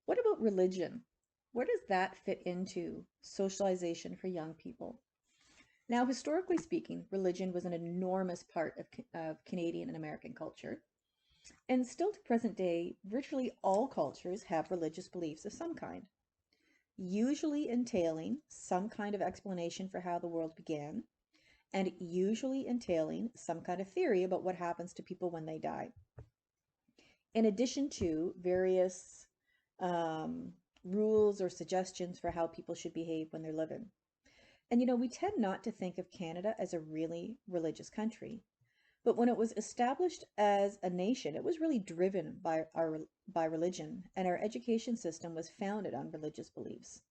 What about religion? Where does that fit into socialization for young people? Now, historically speaking, religion was an enormous part of Canadian and American culture. And still to present day, virtually all cultures have religious beliefs of some kind, usually entailing some kind of explanation for how the world began, and usually entailing some kind of theory about what happens to people when they die, in addition to various um, rules or suggestions for how people should behave when they're living. And we tend not to think of Canada as a really religious country. But when it was established as a nation, it was really driven by religion, and our education system was founded on religious beliefs.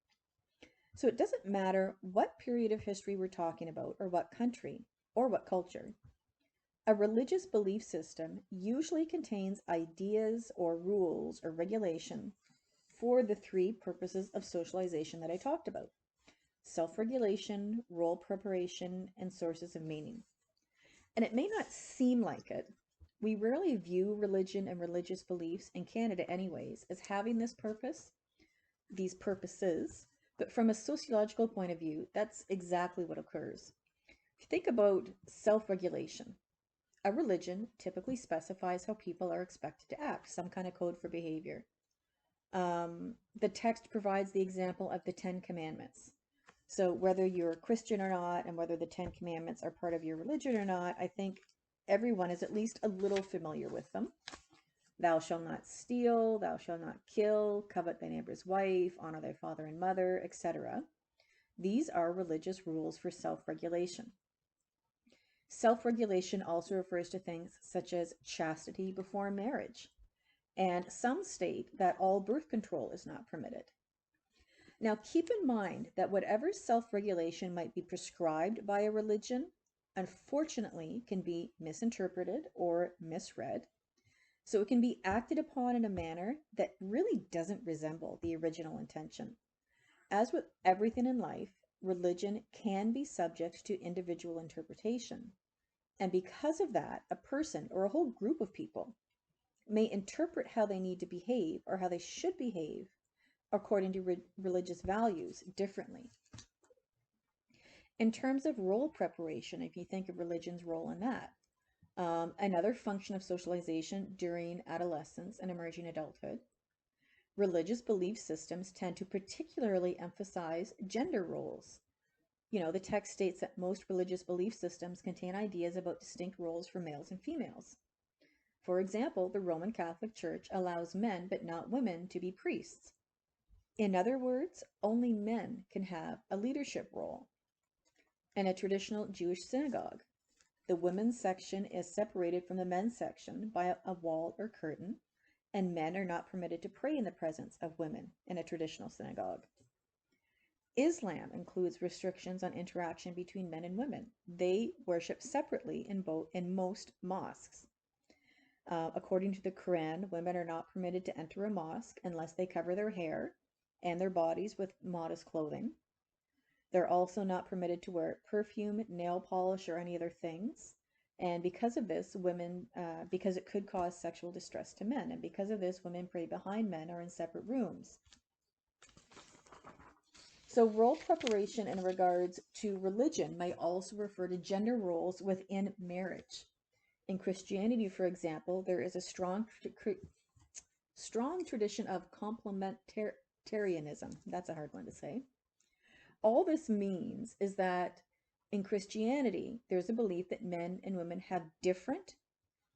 So it doesn't matter what period of history we're talking about, or what country, or what culture. A religious belief system usually contains ideas or rules or regulation for the three purposes of socialization that I talked about: self-regulation, role preparation, and sources of meaning. And it may not seem like it. We rarely view religion and religious beliefs in Canada, anyways, as having this purpose, these purposes. But from a sociological point of view, that's exactly what occurs. If you think about self regulation, a religion typically specifies how people are expected to act, some kind of code for behavior. The text provides the example of the Ten Commandments. So whether you're a Christian or not, and whether the Ten Commandments are part of your religion or not, I think everyone is at least a little familiar with them. Thou shalt not steal, thou shalt not kill, covet thy neighbor's wife, honor thy father and mother, etc. These are religious rules for self-regulation. Self-regulation also refers to things such as chastity before marriage, and some state that all birth control is not permitted. Now, keep in mind that whatever self-regulation might be prescribed by a religion, unfortunately, can be misinterpreted or misread. So it can be acted upon in a manner that really doesn't resemble the original intention. As with everything in life, religion can be subject to individual interpretation. And because of that, a person or a whole group of people may interpret how they need to behave or how they should behave according to religious values differently. In terms of role preparation, if you think of religion's role in that, another function of socialization during adolescence and emerging adulthood, religious belief systems tend to particularly emphasize gender roles. The text states that most religious belief systems contain ideas about distinct roles for males and females. For example, the Roman Catholic Church allows men but not women to be priests. In other words, only men can have a leadership role. In a traditional Jewish synagogue, the women's section is separated from the men's section by a wall or curtain, and men are not permitted to pray in the presence of women in a traditional synagogue. Islam includes restrictions on interaction between men and women. They worship separately in most mosques. According to the Quran, women are not permitted to enter a mosque unless they cover their hair and their bodies with modest clothing. They're also not permitted to wear perfume, nail polish, or any other things. And because of this, because it could cause sexual distress to men, and because of this, women pray behind men or in separate rooms. So role preparation in regards to religion may also refer to gender roles within marriage. In Christianity, for example, there is a strong tradition of complementarianism. That's a hard one to say. All this means is that in Christianity, there's a belief that men and women have different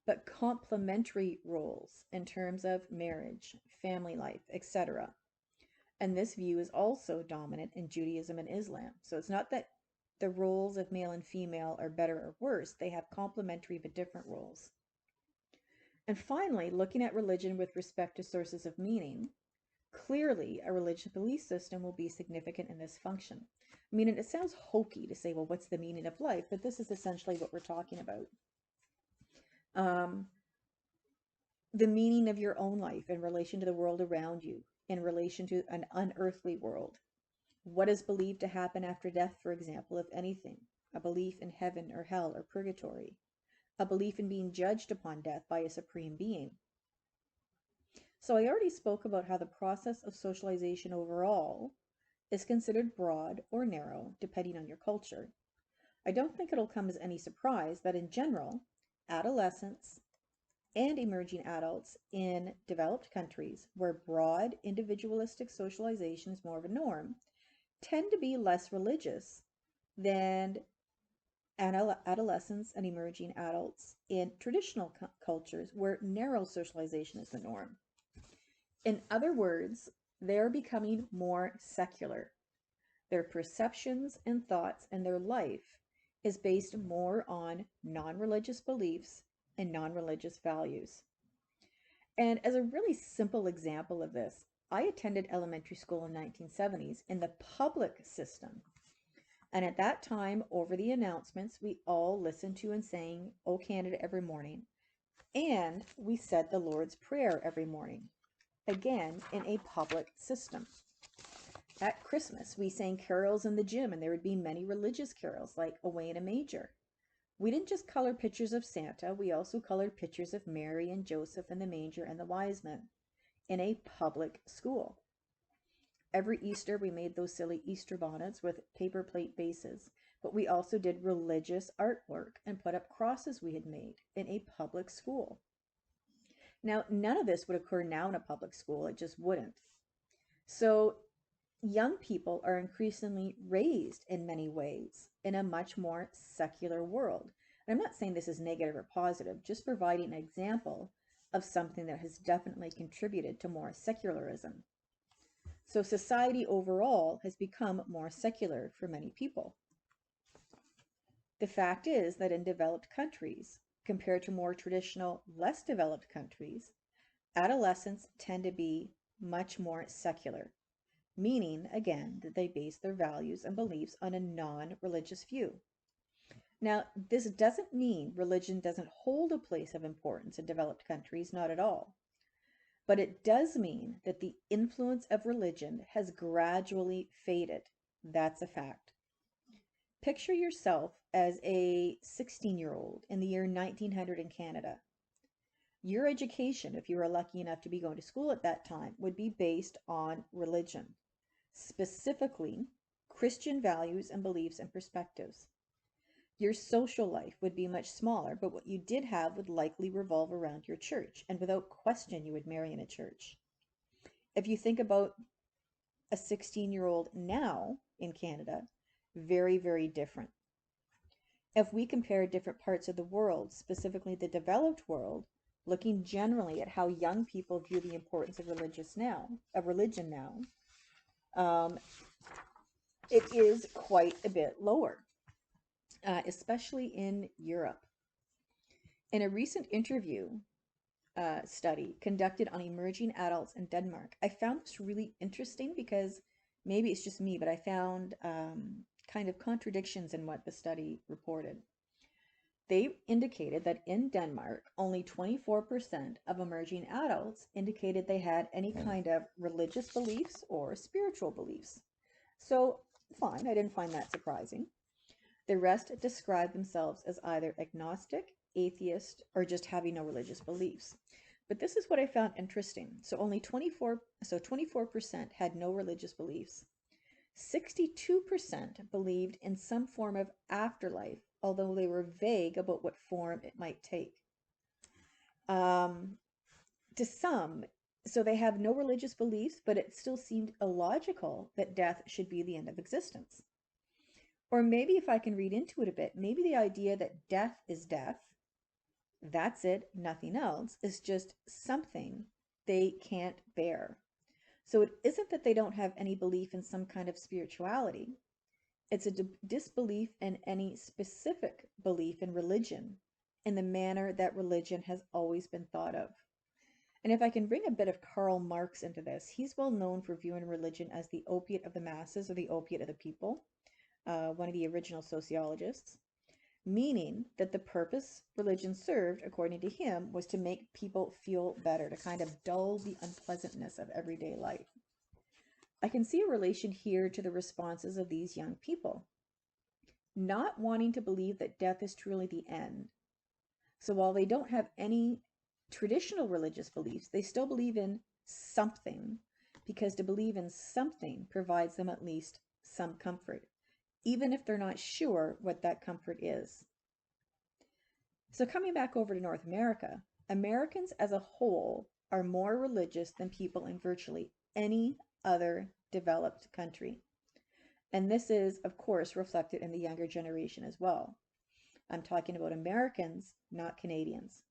but complementary roles in terms of marriage, family life, etc. And this view is also dominant in Judaism and Islam. So it's not that the roles of male and female are better or worse, they have complementary but different roles. And finally, looking at religion with respect to sources of meaning, clearly a religious belief system will be significant in this function. I mean, and it sounds hokey to say, well, what's the meaning of life? But this is essentially what we're talking about. The meaning of your own life in relation to the world around you, in relation to an unearthly world. What is believed to happen after death, for example, if anything? A belief in heaven or hell or purgatory. A belief in being judged upon death by a supreme being. So I already spoke about how the process of socialization overall is considered broad or narrow, depending on your culture. I don't think it'll come as any surprise that in general, adolescents and emerging adults in developed countries where broad individualistic socialization is more of a norm tend to be less religious than adolescents and emerging adults in traditional cultures where narrow socialization is the norm. In other words, they're becoming more secular. Their perceptions and thoughts and their life is based more on non-religious beliefs and non-religious values. And as a really simple example of this, I attended elementary school in the 1970s in the public system. And at that time, over the announcements, we all listened to and sang O Canada every morning. And we said the Lord's Prayer every morning, again, in a public system. At Christmas, we sang carols in the gym, and there would be many religious carols like Away in a Manger. We didn't just color pictures of Santa, we also colored pictures of Mary and Joseph and the manger and the wise men in a public school. Every Easter, we made those silly Easter bonnets with paper plate bases, but we also did religious artwork and put up crosses we had made in a public school. Now, none of this would occur now in a public school, it just wouldn't. So, young people are increasingly raised in many ways in a much more secular world. And I'm not saying this is negative or positive, just providing an example of something that has definitely contributed to more secularism. So society overall has become more secular for many people. The fact is that in developed countries, compared to more traditional, less developed countries, adolescents tend to be much more secular, meaning, again, that they base their values and beliefs on a non-religious view. Now, this doesn't mean religion doesn't hold a place of importance in developed countries, not at all. But it does mean that the influence of religion has gradually faded. That's a fact. Picture yourself as a 16-year-old in the year 1900 in Canada. Your education, if you were lucky enough to be going to school at that time, would be based on religion, specifically Christian values and beliefs and perspectives. Your social life would be much smaller, but what you did have would likely revolve around your church, and without question, you would marry in a church. If you think about a 16-year-old now in Canada, very, very different. If we compare different parts of the world, specifically the developed world, looking generally at how young people view the importance of religion now, it is quite a bit lower, especially in Europe. In a recent interview study conducted on emerging adults in Denmark, I found this really interesting because maybe it's just me, but I found kind of contradictions in what the study reported. They indicated that in Denmark, only 24% of emerging adults indicated they had any kind of religious beliefs or spiritual beliefs. So, fine, I didn't find that surprising. The rest described themselves as either agnostic, atheist, or just having no religious beliefs. But this is what I found interesting. So 24% had no religious beliefs. 62% believed in some form of afterlife, although they were vague about what form it might take. To some, so they have no religious beliefs, but it still seemed illogical that death should be the end of existence. Or maybe if I can read into it a bit, maybe the idea that death is death, that's it, nothing else, is just something they can't bear. So it isn't that they don't have any belief in some kind of spirituality. It's a disbelief in any specific belief in religion in the manner that religion has always been thought of. And if I can bring a bit of Karl Marx into this, he's well known for viewing religion as the opiate of the masses or the opiate of the people, one of the original sociologists, meaning that the purpose religion served, according to him, was to make people feel better, to kind of dull the unpleasantness of everyday life. I can see a relation here to the responses of these young people, not wanting to believe that death is truly the end. So while they don't have any traditional religious beliefs, they still believe in something, because to believe in something provides them at least some comfort, even if they're not sure what that comfort is. So coming back over to North America, Americans as a whole are more religious than people in virtually any other developed country. And this is, of course, reflected in the younger generation as well. I'm talking about Americans, not Canadians.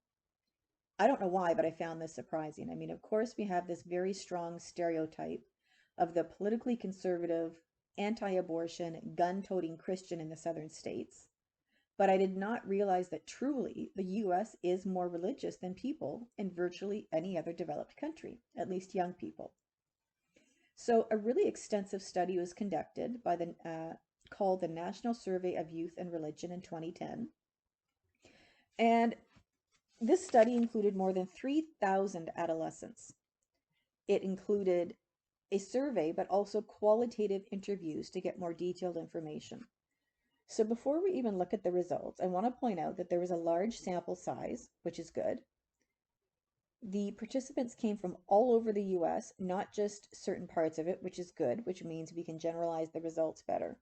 I don't know why, but I found this surprising. I mean, of course, we have this very strong stereotype of the politically conservative, anti-abortion, gun-toting Christian in the southern states. But I did not realize that truly the US is more religious than people in virtually any other developed country, at least young people. So a really extensive study was conducted by called the National Survey of Youth and Religion in 2010. And this study included more than 3,000 adolescents. It included a survey, but also qualitative interviews to get more detailed information. So before we even look at the results, I want to point out that there was a large sample size, which is good. The participants came from all over the US, not just certain parts of it, which is good, which means we can generalize the results better.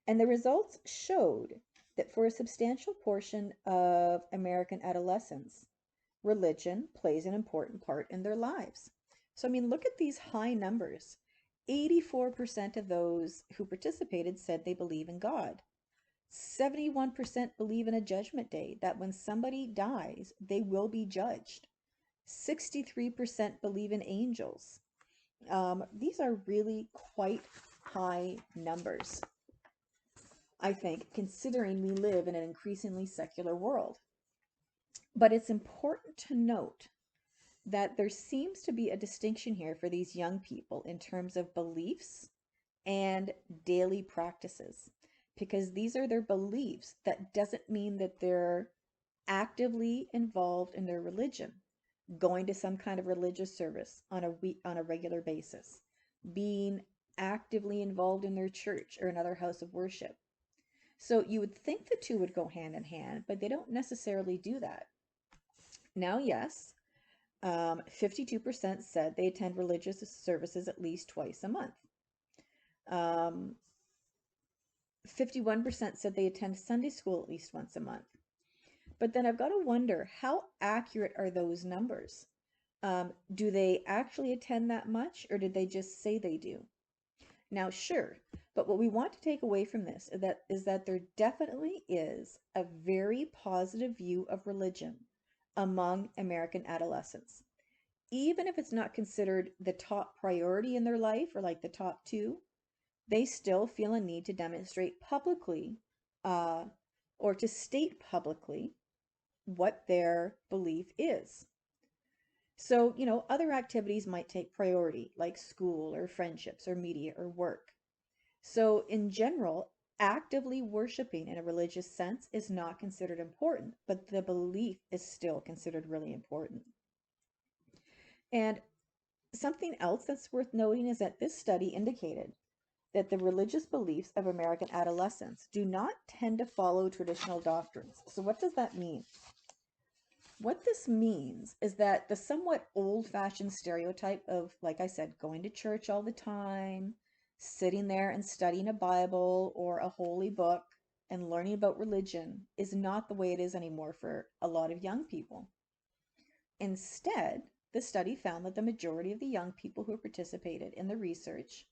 And the results showed that for a substantial portion of American adolescents, religion plays an important part in their lives. So, I mean, look at these high numbers. 84% of those who participated said they believe in God. 71% believe in a judgment day, that when somebody dies, they will be judged. 63% believe in angels. These are really quite high numbers, I think, considering we live in an increasingly secular world. But it's important to note that there seems to be a distinction here for these young people in terms of beliefs and daily practices, because these are their beliefs. That doesn't mean that they're actively involved in their religion, going to some kind of religious service on a regular basis, being actively involved in their church or another house of worship. So you would think the two would go hand in hand, but they don't necessarily do that. Now, yes, 52% said they attend religious services at least twice a month. 51% said they attend Sunday school at least once a month. But then I've got to wonder, how accurate are those numbers? Do they actually attend that much, or did they just say they do? Now, sure, but what we want to take away from this is that there definitely is a very positive view of religion among American adolescents. Even if it's not considered the top priority in their life or like the top two, they still feel a need to demonstrate publicly or to state publicly what their belief is. So, other activities might take priority, like school or friendships or media or work. So, in general, actively worshiping in a religious sense is not considered important, but the belief is still considered really important. And something else that's worth noting is that this study indicated that the religious beliefs of American adolescents do not tend to follow traditional doctrines. So what does that mean? What this means is that the somewhat old-fashioned stereotype of, like I said, going to church all the time, sitting there and studying a Bible or a holy book and learning about religion is not the way it is anymore for a lot of young people. Instead, the study found that the majority of the young people who participated in the research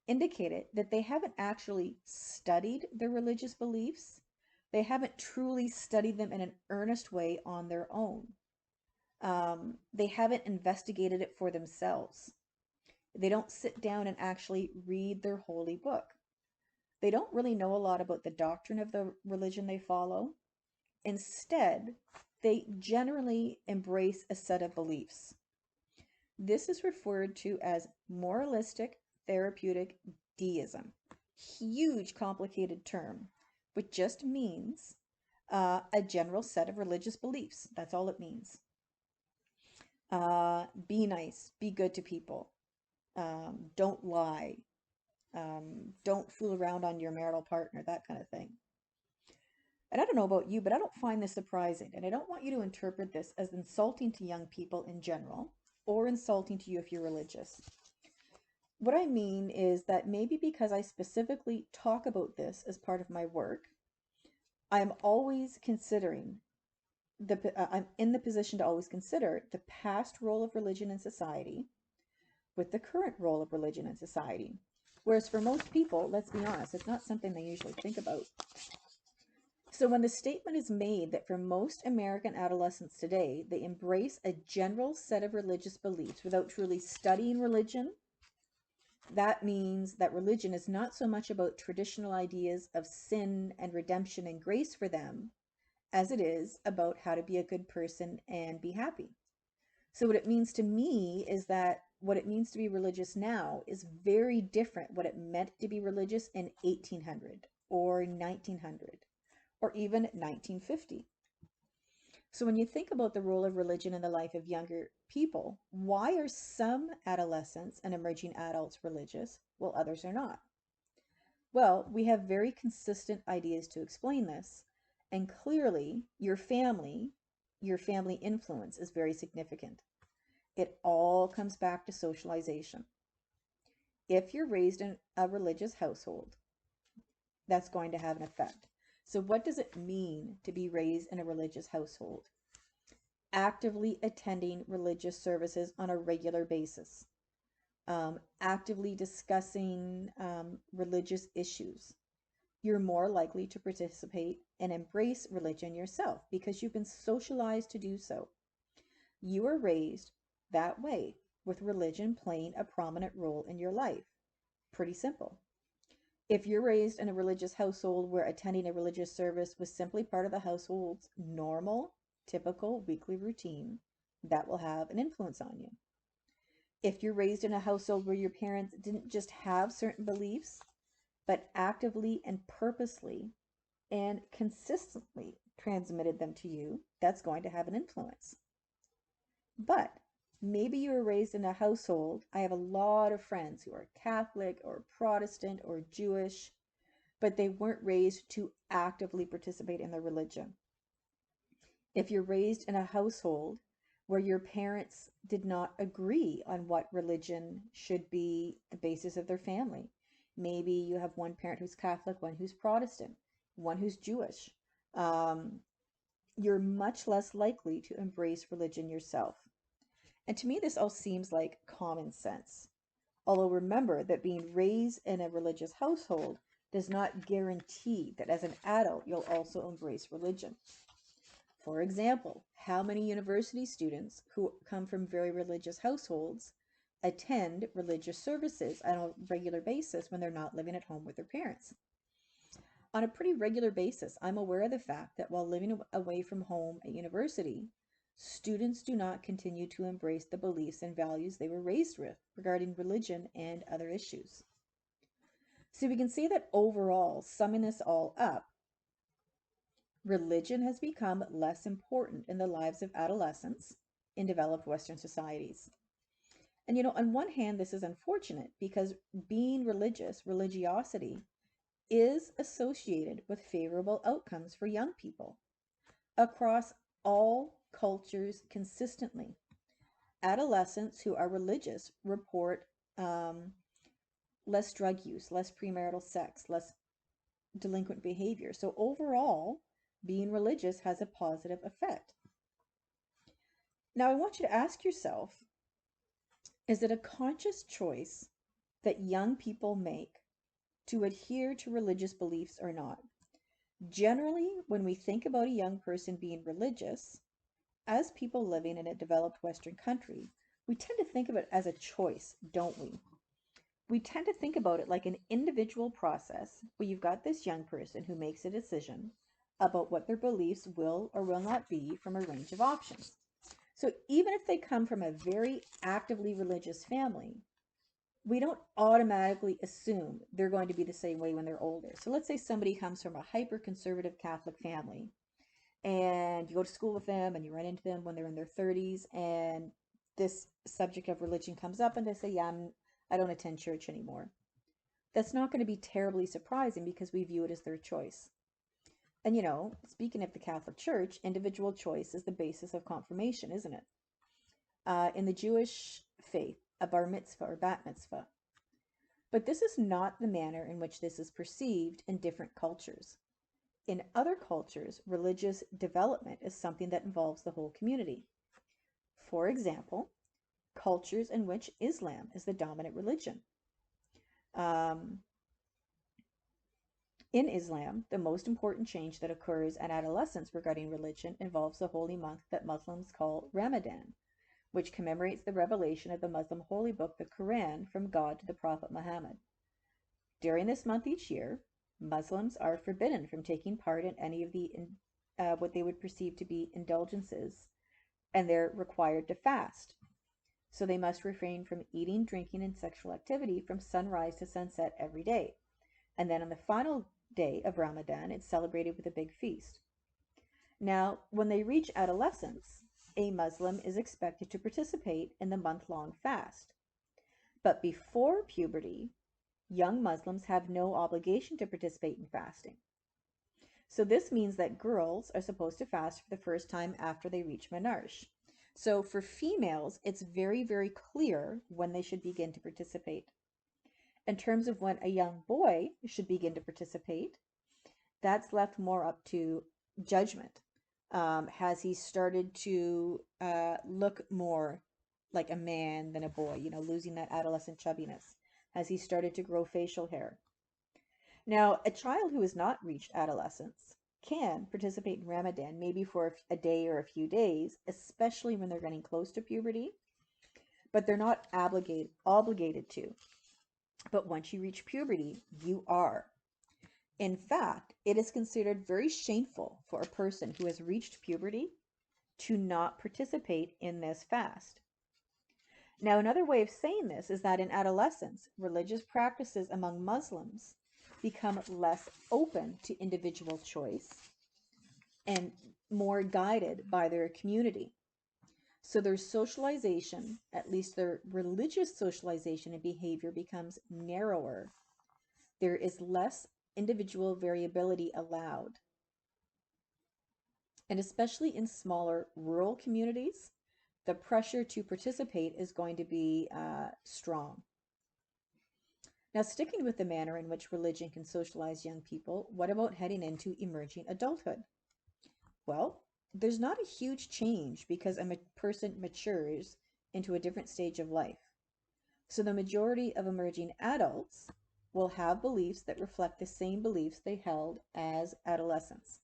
indicated that they haven't actually studied their religious beliefs. They haven't truly studied them in an earnest way on their own. They haven't investigated it for themselves. They don't sit down and actually read their holy book. They don't really know a lot about the doctrine of the religion they follow. Instead, they generally embrace a set of beliefs. This is referred to as moralistic therapeutic deism. Huge, complicated term, which just means a general set of religious beliefs. That's all it means. Be nice, be good to people, don't lie, don't fool around on your marital partner, that kind of thing. And I don't know about you, but I don't find this surprising, and I don't want you to interpret this as insulting to young people in general. or insulting to you if you're religious. What I mean is that maybe because I specifically talk about this as part of my work, I'm always considering I'm in the position to always consider the past role of religion in society with the current role of religion in society. Whereas for most people, let's be honest, it's not something they usually think about. So when the statement is made that for most American adolescents today, they embrace a general set of religious beliefs without truly studying religion, that means that religion is not so much about traditional ideas of sin and redemption and grace for them as it is about how to be a good person and be happy. So what it means to me is that what it means to be religious now is very different what it meant to be religious in 1800 or 1900 or even 1950. So when you think about the role of religion in the life of younger people, why are some adolescents and emerging adults religious while others are not? Well, we have very consistent ideas to explain this, and clearly your family influence is very significant. It all comes back to socialization. If you're raised in a religious household, that's going to have an effect. So what does it mean to be raised in a religious household? Actively attending religious services on a regular basis, actively discussing religious issues. You're more likely to participate and embrace religion yourself because you've been socialized to do so. You are raised that way, with religion playing a prominent role in your life. Pretty simple. If you're raised in a religious household where attending a religious service was simply part of the household's normal, typical weekly routine, that will have an influence on you. If you're raised in a household where your parents didn't just have certain beliefs, but actively and purposely and consistently transmitted them to you, that's going to have an influence. But maybe you were raised in a household. I have a lot of friends who are Catholic or Protestant or Jewish, but they weren't raised to actively participate in their religion. If you're raised in a household where your parents did not agree on what religion should be the basis of their family, maybe you have one parent who's Catholic, one who's Protestant, one who's Jewish, you're much less likely to embrace religion yourself. And to me, this all seems like common sense. Although remember that being raised in a religious household does not guarantee that as an adult you'll also embrace religion. For example, how many university students who come from very religious households attend religious services on a regular basis when they're not living at home with their parents? On a pretty regular basis, I'm aware of the fact that while living away from home at university, students do not continue to embrace the beliefs and values they were raised with regarding religion and other issues. So we can see that overall, summing this all up, religion has become less important in the lives of adolescents in developed Western societies. And on one hand, this is unfortunate because being religious, religiosity, is associated with favorable outcomes for young people across all cultures consistently. Adolescents who are religious report less drug use, less premarital sex, less delinquent behavior. So overall, being religious has a positive effect. Now, I want you to ask yourself, is it a conscious choice that young people make to adhere to religious beliefs or not? Generally, when we think about a young person being religious, as people living in a developed Western country, we tend to think of it as a choice, don't we? We tend to think about it like an individual process where you've got this young person who makes a decision about what their beliefs will or will not be from a range of options. So even if they come from a very actively religious family, we don't automatically assume they're going to be the same way when they're older. So let's say somebody comes from a hyper-conservative Catholic family and you go to school with them and you run into them when they're in their 30s and this subject of religion comes up and they say, yeah, I don't attend church anymore. That's not going to be terribly surprising because we view it as their choice. And speaking of the Catholic Church, individual choice is the basis of confirmation, isn't it? in the Jewish faith, a bar mitzvah or bat mitzvah. But this is not the manner in which this is perceived in different cultures. In other cultures, religious development is something that involves the whole community. For example, cultures in which Islam is the dominant religion. In Islam, the most important change that occurs at adolescence regarding religion involves the holy month that Muslims call Ramadan, which commemorates the revelation of the Muslim holy book, the Quran, from God to the Prophet Muhammad. During this month each year, Muslims are forbidden from taking part in any of the what they would perceive to be indulgences, and they're required to fast. So they must refrain from eating, drinking, and sexual activity from sunrise to sunset every day. And then on the final day of Ramadan, it's celebrated with a big feast. Now, when they reach adolescence, a Muslim is expected to participate in the month-long fast. But before puberty, young Muslims have no obligation to participate in fasting. So this means that girls are supposed to fast for the first time after they reach menarche. So for females, it's very, very clear when they should begin to participate. In terms of when a young boy should begin to participate, that's left more up to judgment. Has he started to look more like a man than a boy, losing that adolescent chubbiness? Has he started to grow facial hair? Now, a child who has not reached adolescence can participate in Ramadan maybe for a day or a few days, especially when they're getting close to puberty, but they're not obligated to. But once you reach puberty, you are. In fact, it is considered very shameful for a person who has reached puberty to not participate in this fast. Now, another way of saying this is that in adolescence, religious practices among Muslims become less open to individual choice and more guided by their community. So their socialization, at least their religious socialization and behavior, becomes narrower. There is less individual variability allowed. And especially in smaller rural communities, the pressure to participate is going to be strong. Now, sticking with the manner in which religion can socialize young people, what about heading into emerging adulthood? Well, there's not a huge change because a person matures into a different stage of life. So the majority of emerging adults will have beliefs that reflect the same beliefs they held as adolescents.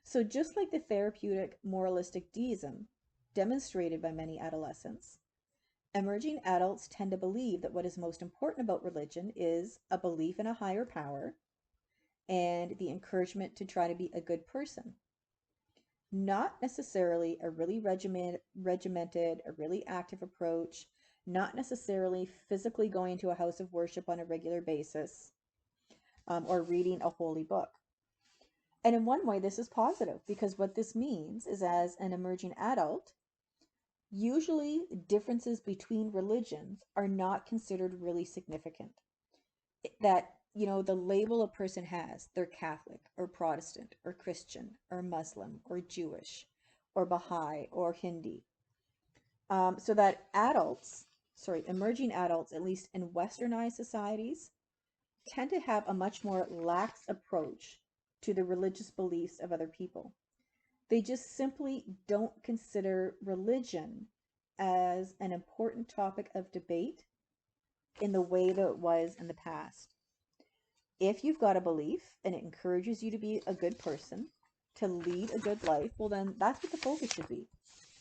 So just like the therapeutic moralistic deism demonstrated by many adolescents, emerging adults tend to believe that what is most important about religion is a belief in a higher power and the encouragement to try to be a good person. Not necessarily a really regimented, a really active approach, not necessarily physically going to a house of worship on a regular basis, or reading a holy book. And in one way, this is positive because what this means is as an emerging adult, usually differences between religions are not considered really significant. That, the label a person has, they're Catholic or Protestant or Christian or Muslim or Jewish or Baha'i or Hindi. So that emerging adults, at least in westernized societies, tend to have a much more lax approach to the religious beliefs of other people. They just simply don't consider religion as an important topic of debate in the way that it was in the past. If you've got a belief and it encourages you to be a good person, to lead a good life, well then that's what the focus should be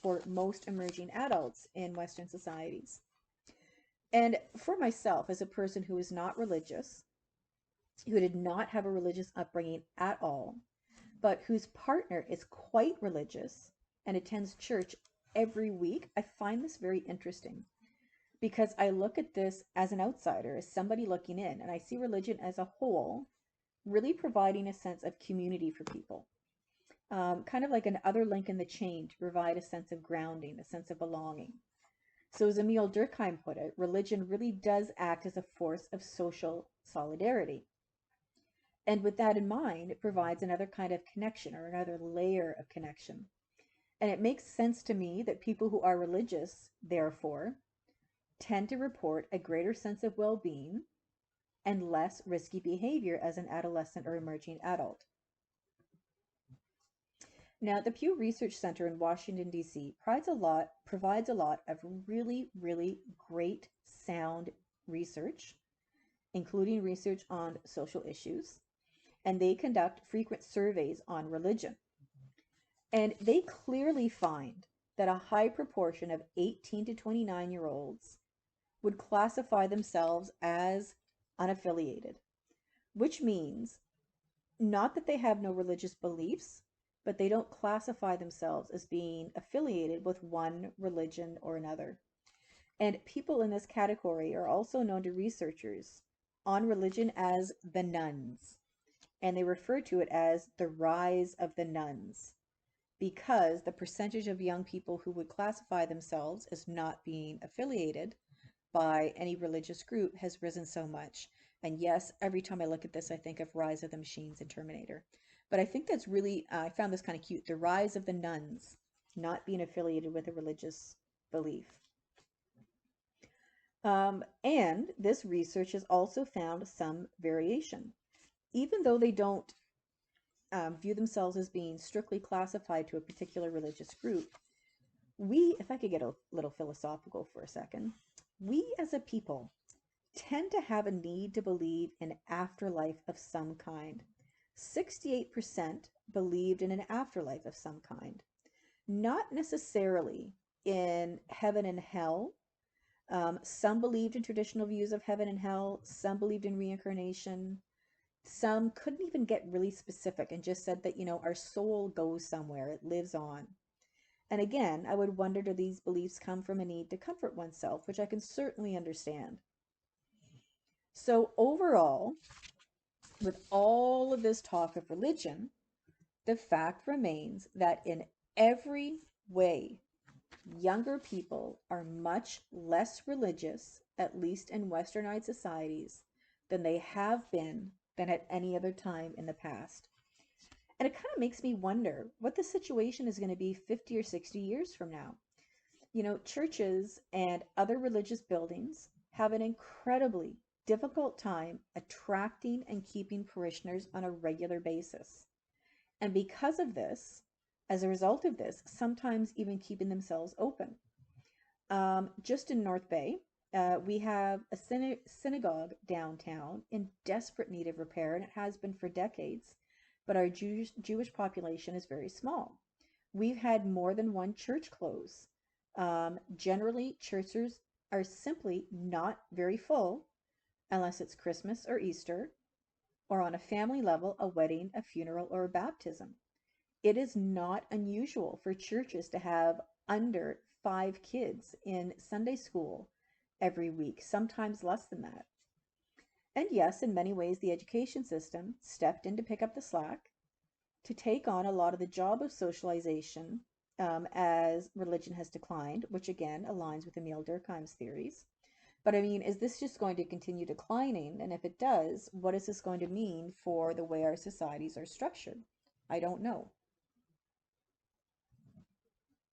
for most emerging adults in Western societies. And for myself, as a person who is not religious, who did not have a religious upbringing at all, but whose partner is quite religious and attends church every week, I find this very interesting because I look at this as an outsider, as somebody looking in, and I see religion as a whole really providing a sense of community for people. Kind of like another link in the chain to provide a sense of grounding, a sense of belonging. So as Emile Durkheim put it, religion really does act as a force of social solidarity. And with that in mind, it provides another kind of connection or another layer of connection. And it makes sense to me that people who are religious, therefore, tend to report a greater sense of well being and less risky behavior as an adolescent or emerging adult. Now, the Pew Research Center in Washington, D.C. provides a lot of really, really great sound research, including research on social issues, and they conduct frequent surveys on religion. And they clearly find that a high proportion of 18 to 29-year-olds would classify themselves as unaffiliated, which means not that they have no religious beliefs, but they don't classify themselves as being affiliated with one religion or another. And people in this category are also known to researchers on religion as the nones, and they refer to it as the rise of the nones, because the percentage of young people who would classify themselves as not being affiliated by any religious group has risen so much. And yes, every time I look at this, I think of Rise of the Machines and Terminator. But I think that's really, I found this kind of cute. The rise of the nones, not being affiliated with a religious belief. And this research has also found some variation. Even though they don't view themselves as being strictly classified to a particular religious group, we, if I could get a little philosophical for a second, we as a people tend to have a need to believe in afterlife of some kind. 68% believed in an afterlife of some kind, not necessarily in heaven and hell. Some believed in traditional views of heaven and hell. Some believed in reincarnation. Some couldn't even get really specific and just said that, our soul goes somewhere, it lives on. And again, I would wonder, do these beliefs come from a need to comfort oneself, which I can certainly understand. So overall, with all of this talk of religion, the fact remains that in every way, younger people are much less religious, at least in westernized societies, than they have been than at any other time in the past. And it kind of makes me wonder what the situation is going to be 50 or 60 years from now. Churches and other religious buildings have an incredibly difficult time attracting and keeping parishioners on a regular basis. And because of this, as a result of this, sometimes even keeping themselves open. Just in North Bay, we have a synagogue downtown in desperate need of repair, and it has been for decades, but our Jewish population is very small. We've had more than one church close. Generally, churches are simply not very full unless it's Christmas or Easter, or on a family level, a wedding, a funeral, or a baptism. It is not unusual for churches to have under 5 kids in Sunday school every week, sometimes less than that. And yes, in many ways, the education system stepped in to pick up the slack, to take on a lot of the job of socialization as religion has declined, which again aligns with Emile Durkheim's theories. But I mean, is this just going to continue declining? And if it does, what is this going to mean for the way our societies are structured? I don't know.